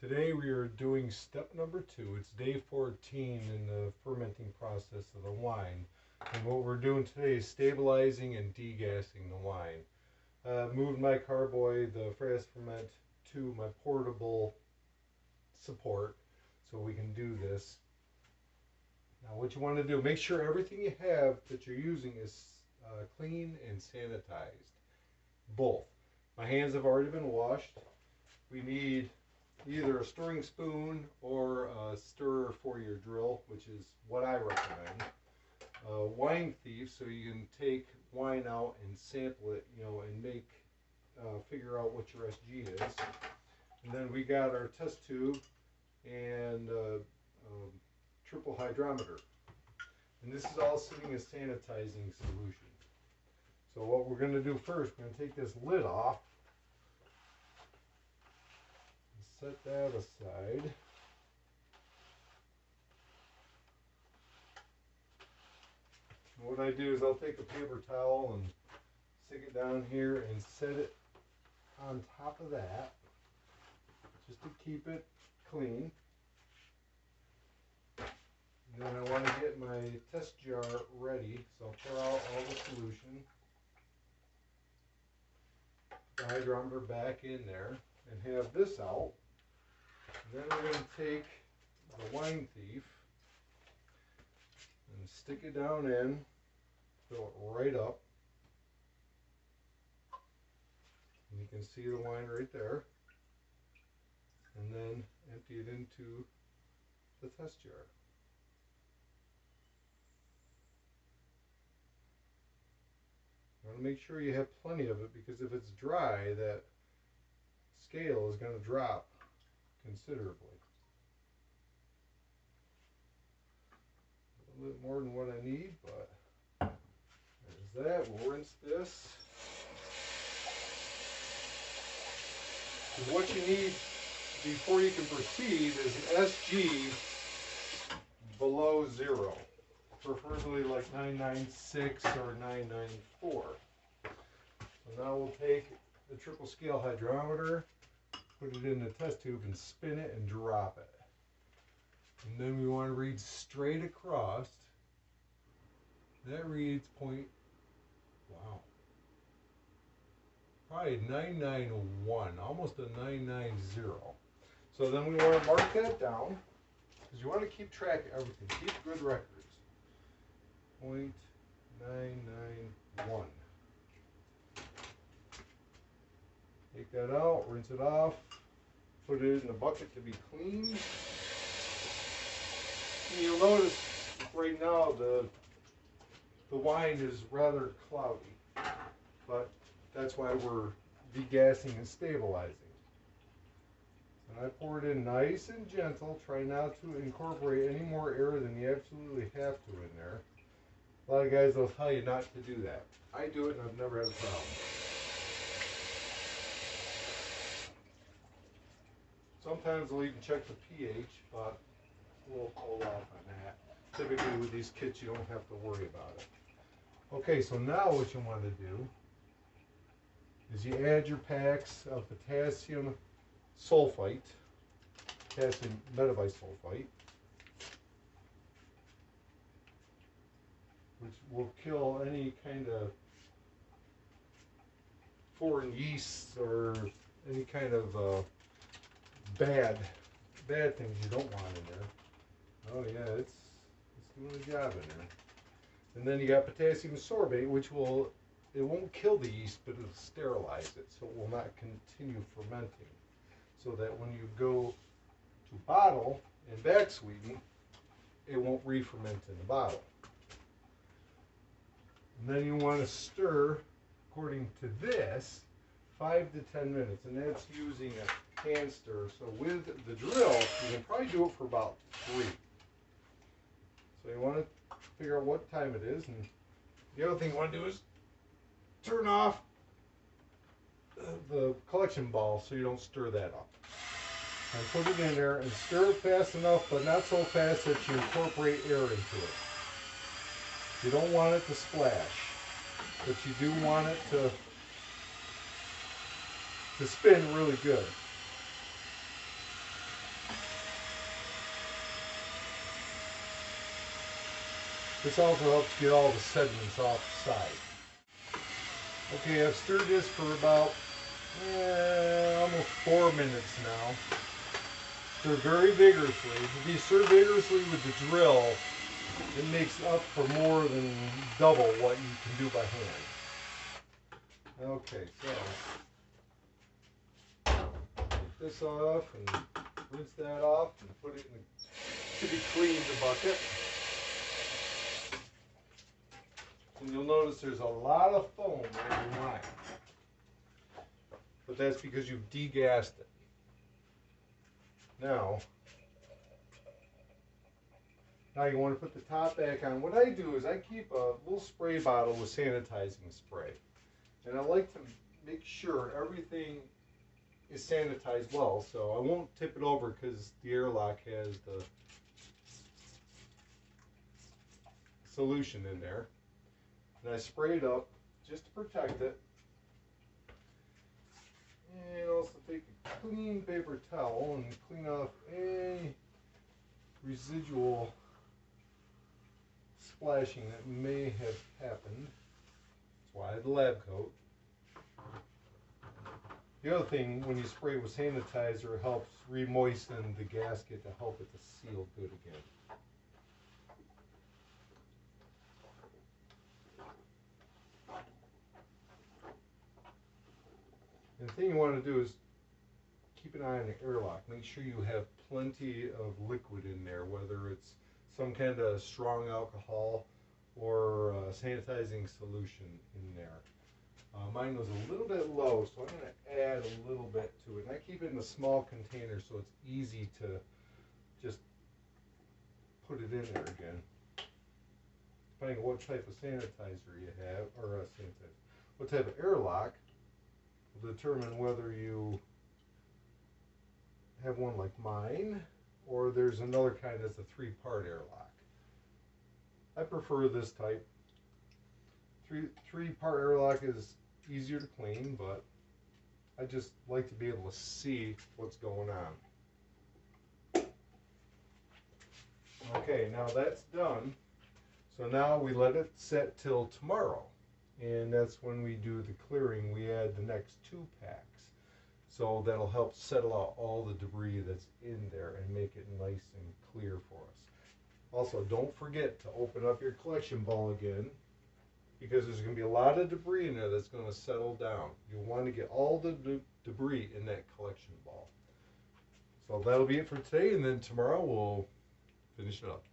Today we are doing step number 2. It's day 14 in the fermenting process of the wine. And what we're doing today is stabilizing and degassing the wine. Moved my carboy, the FastFerment, to my portable support so we can do this. Now what you want to do, make sure everything you have that you're using is clean and sanitized. Both. My hands have already been washed. We need either a stirring spoon or a stirrer for your drill, which is what I recommend. A wine thief, so you can take wine out and sample it, and make figure out what your SG is. And then we got our test tube and triple hydrometer. And this is all sitting as sanitizing solution. So what we're going to do first, we're going to take this lid off. Set that aside. And what I do is I'll take a paper towel and stick it down here and set it on top of that, just to keep it clean. And then I want to get my test jar ready, so I'll pour out all the solution. Put the hydrometer back in there and have this out. Then we're going to take the wine thief and stick it down in, fill it right up. And you can see the wine right there. And then empty it into the test jar. You want to make sure you have plenty of it, because if it's dry, that scale is going to drop considerably. A little bit more than what I need, but there's that. We'll rinse this. And what you need before you can proceed is an SG below 0, preferably like 996 or 994. So now we'll take the triple scale hydrometer, put it in the test tube and spin it and drop it. And then we want to read straight across. That reads probably 991, almost a 990. So then we want to mark that down, because you want to keep track of everything. Keep good records. 0.991. Take that out, rinse it off, put it in the bucket to be cleaned. And you'll notice right now the wine is rather cloudy, but that's why we're degassing and stabilizing. And I pour it in nice and gentle. Try not to incorporate any more air than you absolutely have to in there. A lot of guys will tell you not to do that. I do it and I've never had a problem. Sometimes they'll even check the pH, but we'll hold off on that. Typically with these kits you don't have to worry about it. Okay, so now what you want to do is you add your packs of potassium sulfite, potassium metabisulfite, which will kill any kind of foreign yeasts or any kind of bad things you don't want in there. Oh yeah, it's doing a job in there. And then you got potassium sorbate, which it won't kill the yeast, but it'll sterilize it, so it will not continue fermenting. So that when you go to bottle and back sweeten, it won't re-ferment in the bottle. And then you want to stir, according to this, 5 to 10 minutes, and that's using a hand stir. So with the drill, you can probably do it for about 3. So you want to figure out what time it is, and the other thing you want to do is turn off the collection ball so you don't stir that up. And put it in there and stir it fast enough, but not so fast that you incorporate air into it. You don't want it to splash, but you do want it to spin really good. This also helps get all the sediments off the side. Okay, I've stirred this for about almost 4 minutes now. Stir very vigorously. If you stir vigorously with the drill, it makes up for more than double what you can do by hand. Okay, so get this off and rinse that off and put it in the, to be cleaned, the bucket. And you'll notice there's a lot of foam in your wine. But that's because you've degassed it. Now you want to put the top back on. What I do is I keep a little spray bottle with sanitizing spray. And I like to make sure everything is sanitized well. So I won't tip it over because the airlock has the solution in there. And I spray it up just to protect it. And also take a clean paper towel and clean off any residual splashing that may have happened. That's why I had the lab coat. The other thing, when you spray with sanitizer, it helps re-moisten the gasket to help it to seal good again. And the thing you want to do is keep an eye on the airlock. Make sure you have plenty of liquid in there, whether it's some kind of strong alcohol or sanitizing solution in there. Mine was a little bit low, so I'm going to add a little bit to it. And I keep it in a small container so it's easy to just put it in there again. Depending on what type of sanitizer you have, or what type of airlock, will determine whether you have one like mine, or there's another kind that's a 3-part airlock. I prefer this type. Three-part airlock is easier to clean, but I just like to be able to see what's going on. Okay, now that's done. So now we let it set till tomorrow. And that's when we do the clearing. We add the next 2 packs. So that'll help settle out all the debris that's in there and make it nice and clear for us. Also, don't forget to open up your collection ball again, because there's going to be a lot of debris in there that's going to settle down. You'll want to get all the debris in that collection ball. So that'll be it for today, and then tomorrow we'll finish it up.